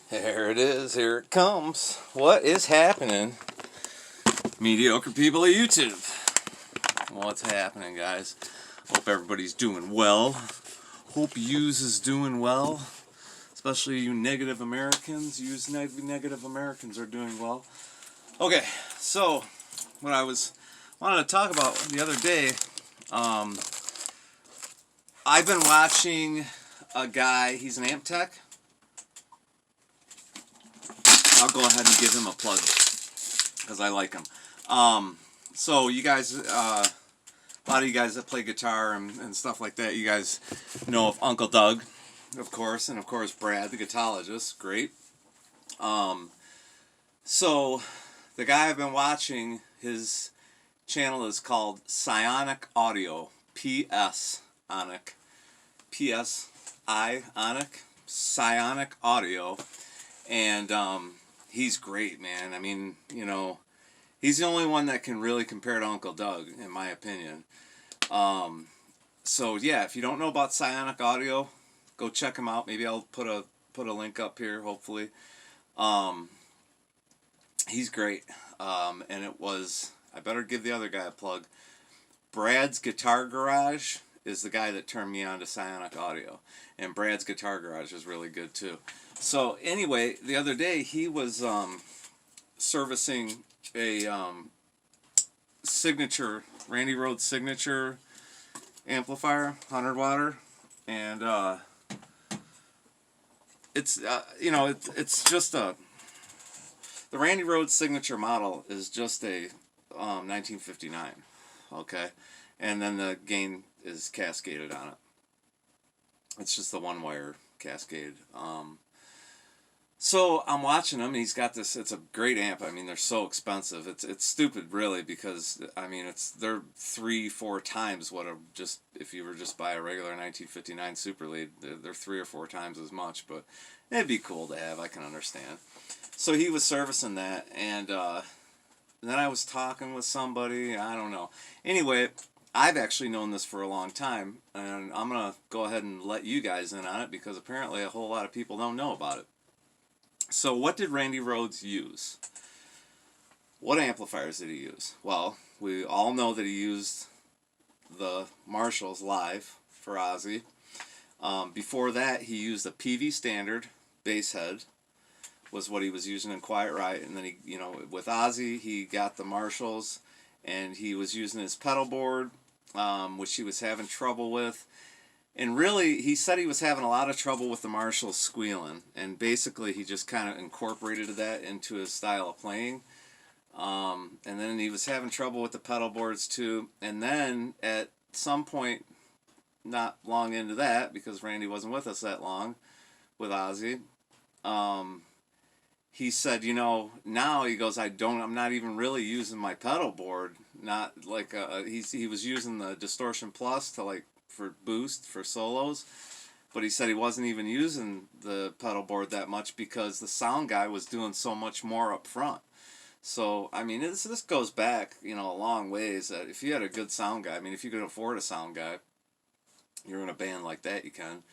There it is. Here it comes. What is happening, mediocre people of YouTube? What's happening, guys? Hope everybody's doing well. Hope yous is doing well. Especially you negative Americans. Yous negative Americans are doing well. Okay, so what I wanted to talk about the other day, I've been watching a guy. He's an amp tech. I'll go ahead and give him a plug because I like him. So you guys, a lot of you guys that play guitar and stuff like that, you guys know of Uncle Doug, of course, and of course Brad, the guitarologist. Great. So the guy I've been watching, his channel is called Psionic Audio. P-S-Onic. P-S-I-Onic. Psionic Audio. And he's great, man. I mean, you know, he's the only one that can really compare to Uncle Doug, in my opinion. So yeah, if you don't know about Psionic Audio, go check him out. Maybe I'll put a link up here, hopefully. He's great. And it was, I better give the other guy a plug. Brad's Guitar Garage is the guy that turned me on to Psionic Audio. And Brad's Guitar Garage is really good too. So anyway, the other day he was servicing a signature, Randy Rhoads signature amplifier, 100 watter, and it's you know, it's just the Randy Rhoads signature model is just a 1959, okay, and then the gain is cascaded on it. It's just the one wire cascade. So I'm watching him, and he's got this. It's a great amp. I mean, they're so expensive. It's stupid, really, because I mean, they're 3-4 times what if you were just buy a regular 1959 Super Lead, they're 3 or 4 times as much. But it'd be cool to have. I can understand. So he was servicing that, and then I was talking with somebody. I don't know. Anyway, I've actually known this for a long time, and I'm gonna go ahead and let you guys in on it because apparently a whole lot of people don't know about it. So what did Randy Rhoads use? What amplifiers did he use? Well, we all know that he used the Marshalls live for Ozzy. Before that, he used a PV Standard bass head, was what he was using in Quiet Riot. And then he, you know, with Ozzy, he got the Marshalls, and he was using his pedal board, which he was having trouble with. And really, he said he was having a lot of trouble with the Marshall squealing, and basically he just kind of incorporated that into his style of playing. And then he was having trouble with the pedal boards too. And then at some point, not long into that, because Randy wasn't with us that long with Ozzy, he said, you know, now he goes, I'm not even really using my pedal board. Not like he was using the Distortion Plus to like for boost for solos, but he said he wasn't even using the pedal board that much because the sound guy was doing so much more up front. So I mean, this goes back, you know, a long ways. That if you had a good sound guy, I mean, if you could afford a sound guy, you're in a band like that, you can.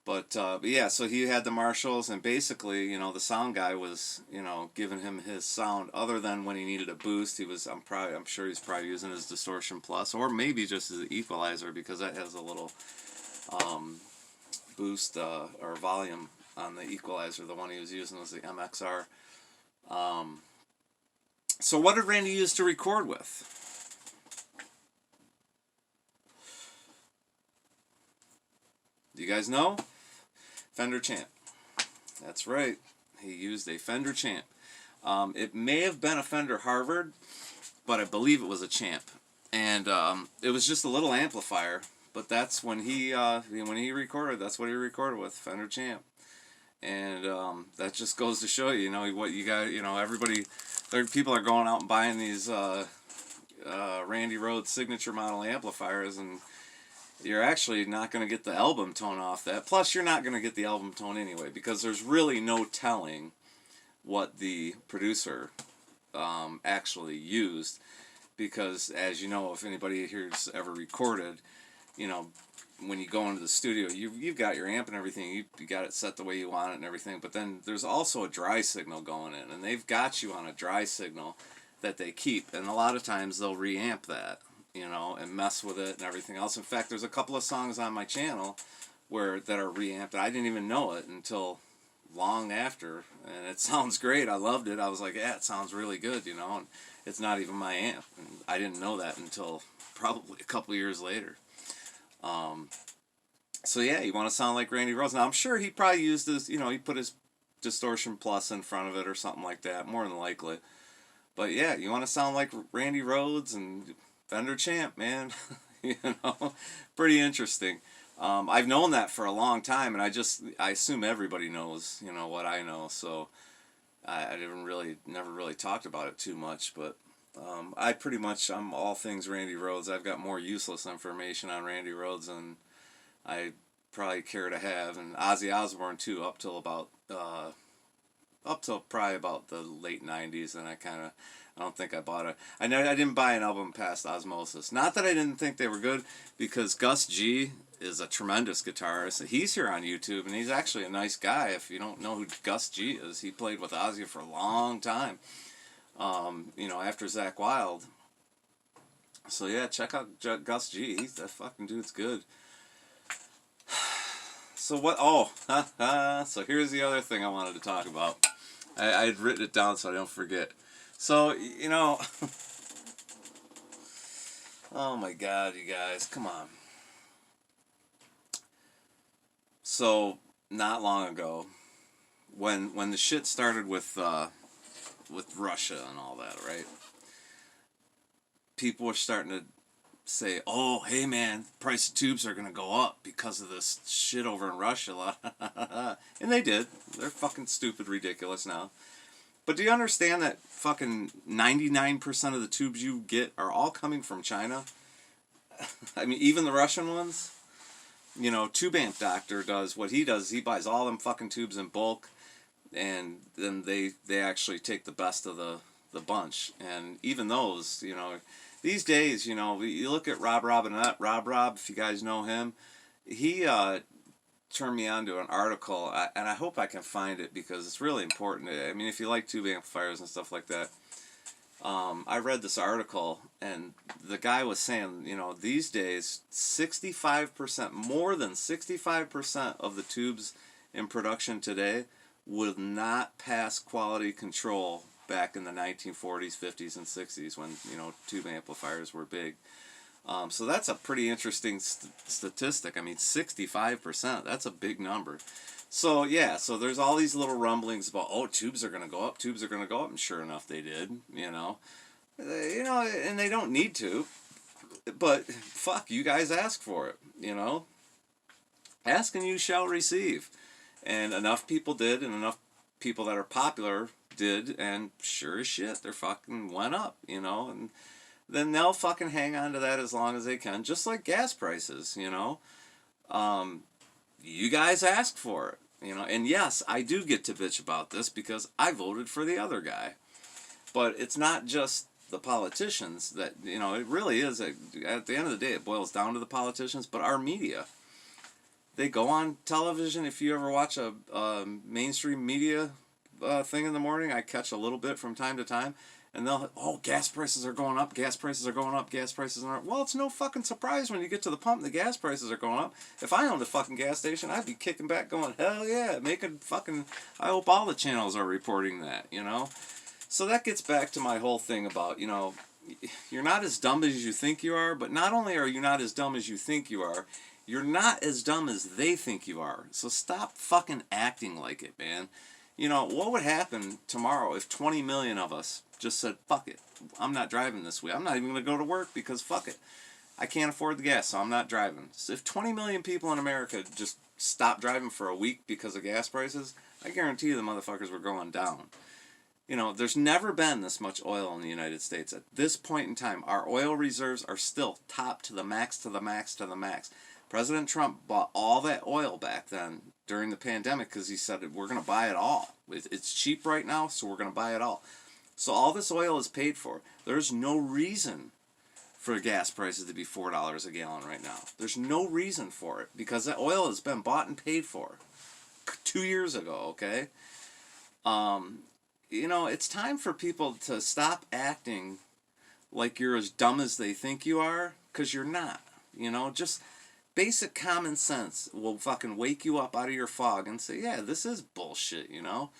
But yeah, so he had the Marshalls, and basically, you know, the sound guy was, you know, giving him his sound. Other than when he needed a boost, I'm sure he's probably using his Distortion Plus, or maybe just his equalizer, because that has a little boost or volume on the equalizer. The one he was using was the MXR. So what did Randy use to record with? Do you guys know? Fender Champ. That's right. He used a Fender Champ. It may have been a Fender Harvard, but I believe it was a Champ. And it was just a little amplifier. But that's when he recorded. That's what he recorded with, Fender Champ. And that just goes to show you, you know, what you got. You know, people are going out and buying these Randy Rhoads signature model amplifiers, and you're actually not going to get the album tone off that. Plus, you're not going to get the album tone anyway, because there's really no telling what the producer actually used. Because, as you know, if anybody here's ever recorded, you know, when you go into the studio, you've got your amp and everything, you got it set the way you want it and everything, but then there's also a dry signal going in, and they've got you on a dry signal that they keep, and a lot of times they'll reamp that, you know, and mess with it and everything else. In fact, there's a couple of songs on my channel that are reamped, and I didn't even know it until long after, and it sounds great. I loved it. I was like, yeah, it sounds really good, you know, and it's not even my amp, and I didn't know that until probably a couple of years later. So yeah, you want to sound like Randy Rhoads. Now I'm sure he probably used his, you know, he put his distortion plus in front of it or something like that, more than likely. But yeah, you want to sound like Randy Rhoads and Fender Champ, man. You know, pretty interesting. I've known that for a long time, and I assume everybody knows, you know, what I know. So I never really talked about it too much, but I'm all things Randy Rhoads. I've got more useless information on Randy Rhoads than I probably care to have, and Ozzy Osbourne too, up till probably about the late '90s, and I don't think I bought I didn't buy an album past Osmosis. Not that I didn't think they were good, because Gus G is a tremendous guitarist. He's here on YouTube, and he's actually a nice guy. If you don't know who Gus G is, he played with Ozzy for a long time. You know, after Zakk Wylde. So yeah, check out Gus G. That fucking dude's good. So what? Oh, so here's the other thing I wanted to talk about. I had written it down so I don't forget. So, you know, oh my God, you guys, come on. So not long ago, when the shit started with Russia and all that, right? People were starting to say, oh, hey man, price of tubes are gonna go up because of this shit over in Russia. And they did. They're fucking stupid, ridiculous now. But do you understand that fucking 99% of the tubes you get are all coming from China? I mean, even the Russian ones? You know, Tube Amp Doctor does what he does. He buys all them fucking tubes in bulk, and then they actually take the best of the bunch. And even those, you know, these days, you know, you look at Rob, if you guys know him, he turned me on to an article, and I hope I can find it because it's really important. I mean, if you like tube amplifiers and stuff like that, I read this article, and the guy was saying, you know, these days, 65%, more than 65% of the tubes in production today would not pass quality control back in the 1940s, 50s, and 60s when, you know, tube amplifiers were big. So that's a pretty interesting statistic. I mean, 65%, that's a big number. So, yeah, so there's all these little rumblings about, oh, tubes are going to go up, tubes are going to go up, and sure enough, they did, you know. You know, and they don't need to, but fuck, you guys ask for it, you know. Ask and you shall receive. And enough people did, and enough people that are popular did, and sure as shit, they're fucking went up, you know, and then they'll fucking hang on to that as long as they can, just like gas prices, you know. You guys ask for it, you know, and yes, I do get to bitch about this because I voted for the other guy. But it's not just the politicians that, you know, it really is, at the end of the day, it boils down to the politicians, but our media. They go on television. If you ever watch a mainstream media thing in the morning, I catch a little bit from time to time, and they'll, oh, gas prices are going up, gas prices are going up, gas prices are up. Well, it's no fucking surprise when you get to the pump and the gas prices are going up. If I owned a fucking gas station, I'd be kicking back going, hell yeah, making fucking, I hope all the channels are reporting that, you know? So that gets back to my whole thing about, you know, you're not as dumb as you think you are, but not only are you not as dumb as you think you are, you're not as dumb as they think you are. So stop fucking acting like it, man. You know, what would happen tomorrow if 20 million of us just said, fuck it, I'm not driving this way. I'm not even going to go to work because fuck it. I can't afford the gas, so I'm not driving. So if 20 million people in America just stopped driving for a week because of gas prices, I guarantee the motherfuckers were going down. You know, there's never been this much oil in the United States. At this point in time, our oil reserves are still top to the max, to the max, to the max. President Trump bought all that oil back then during the pandemic because he said, we're going to buy it all. It's cheap right now, so we're going to buy it all. So all this oil is paid for. There's no reason for gas prices to be $4 a gallon right now. There's no reason for it because that oil has been bought and paid for 2 years ago, okay? You know, it's time for people to stop acting like you're as dumb as they think you are, because you're not. You know, just basic common sense will fucking wake you up out of your fog and say, yeah, this is bullshit, you know?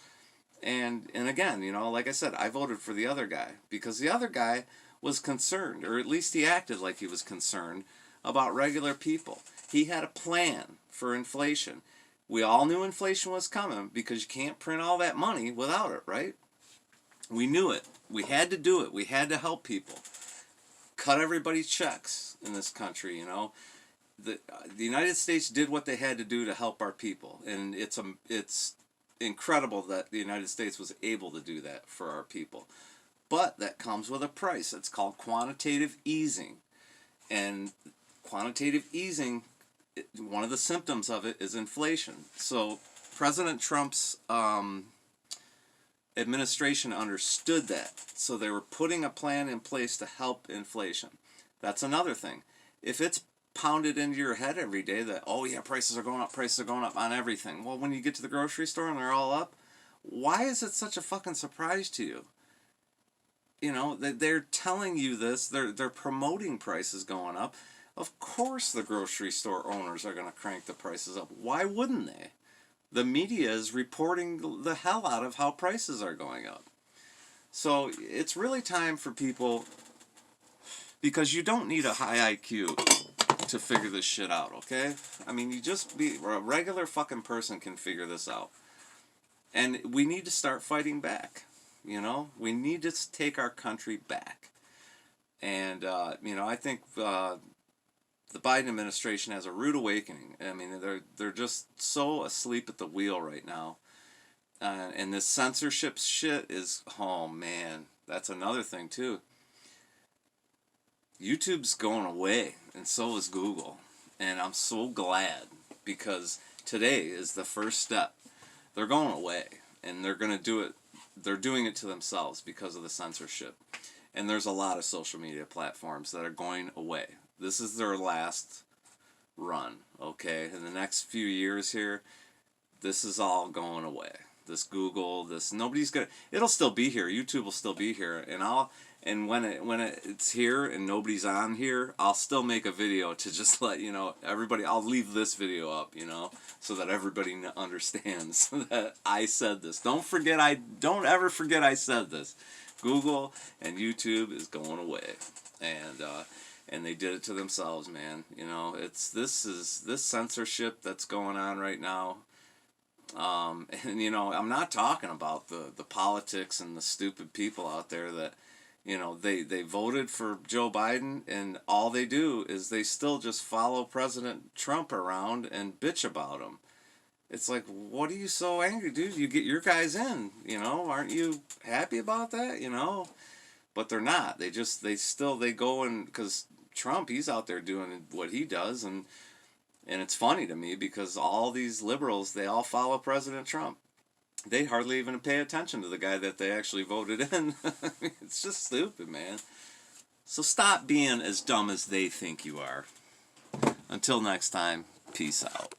And again, you know, like I said, I voted for the other guy because the other guy was concerned, or at least he acted like he was concerned about regular people. He had a plan for inflation. We all knew inflation was coming because you can't print all that money without it, right? We knew it. We had to do it. We had to help people. Cut everybody's checks in this country, you know. The United States did what they had to do to help our people, and it's incredible that the United States was able to do that for our people. But that comes with a price. It's called quantitative easing. And quantitative easing, one of the symptoms of it is inflation. So President Trump's administration understood that. So they were putting a plan in place to help inflation. That's another thing. If it's pounded into your head every day that, oh yeah, prices are going up on everything. Well, when you get to the grocery store and they're all up, why is it such a fucking surprise to you? You know, they're telling you this, they're promoting prices going up. Of course the grocery store owners are going to crank the prices up. Why wouldn't they? The media is reporting the hell out of how prices are going up. So it's really time for people, because you don't need a high IQ to figure this shit out, okay? I mean, a regular fucking person can figure this out. And we need to start fighting back. You know, we need to take our country back. And, you know, I think the Biden administration has a rude awakening. I mean, they're just so asleep at the wheel right now. And this censorship shit is, oh man, that's another thing too. YouTube's going away, and so is Google. And I'm so glad, because today is the first step. They're going away, and they're going to do it. They're doing it to themselves because of the censorship. And there's a lot of social media platforms that are going away. This is their last run, okay? In the next few years here, this is all going away. This Google, it'll still be here. YouTube will still be here. And when it's here and nobody's on here, I'll still make a video to just let, you know, everybody, I'll leave this video up, you know, so that everybody understands that I said this. Don't ever forget I said this. Google and YouTube is going away. And they did it to themselves, man. You know, this censorship that's going on right now. And you know, I'm not talking about the politics and the stupid people out there that, you know, they voted for Joe Biden, and all they do is they still just follow President Trump around and bitch about him. It's like, what are you so angry, dude? You get your guys in, you know, aren't you happy about that, you know? But they're not. They go and, because Trump, he's out there doing what he does, and it's funny to me because all these liberals, they all follow President Trump. They hardly even pay attention to the guy that they actually voted in. It's just stupid, man. So stop being as dumb as they think you are. Until next time, peace out.